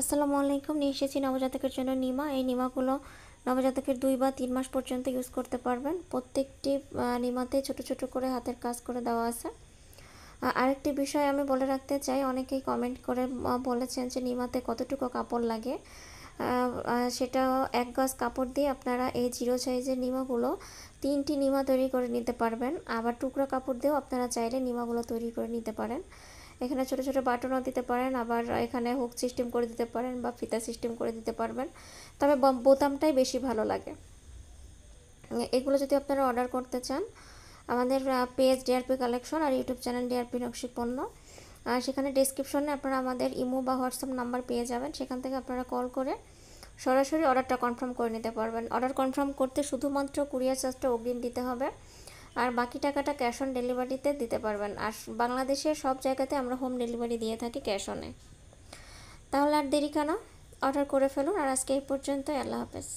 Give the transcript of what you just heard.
আসসালামু আলাইকুম। নিয়ে এসেছি নবজাতকের জন্য নিমা। এই নিমাগুলো নবজাতকের 2 বা 3 মাস পর্যন্ত ইউজ করতে পারবেন। প্রত্যেকটি নিমাতে ছোট ছোট করে হাতের কাজ করে দেওয়া আছে। আরেকটি বিষয় আমি বলে রাখতে চাই, অনেকেই কমেন্ট করে বলেছেন যে নিমাতে কতটুকু কাপড় লাগে। সেটা 1 গজ কাপড় দিয়ে আপনারা এই 0 সাইজের নিমাগুলো 3টি নিমা তৈরি করে নিতে পারবেন। আবার টুকরা কাপড় দিয়েও আপনারা চাইলে নিমাগুলো তৈরি করে নিতে পারেন। এখানে ছোট ছোট বাটনও দিতে পারেন, আবার এখানে হুক সিস্টেম করে দিতে পারেন বা ফিতা সিস্টেম করে দিতে পারবেন। তবে বোতামটাই বেশি ভালো লাগে। এগুলো যদি আপনারা অর্ডার করতে চান, আমাদের পেজ ডিআরপি কালেকশন আর ইউটিউব চ্যানেল ডিআরপি নকশি পণ্য, আর সেখানে ডেসক্রিপশনে আপনারা আমাদের ইমো বা হোয়াটসঅ্যাপ নাম্বার পেয়ে যাবেন। সেখান থেকে আপনারা কল করে সরাসরি অর্ডারটা কনফার্ম করে নিতে পারবেন। অর্ডার কনফার্ম করতে শুধুমাত্র কুরিয়ার চার্জটা অগ্রিম দিতে হবে, আর বাকি টাকাটা ক্যাশ অন ডেলিভারিতে দিতে পারবেন। আর বাংলাদেশের সব জায়গাতে আমরা হোম ডেলিভারি দিয়ে থাকি ক্যাশ অনে। তাহলে আর দেরি কেন, অর্ডার করে ফেলুন। আর আজকে এই পর্যন্তই। আল্লাহ হাফেজ।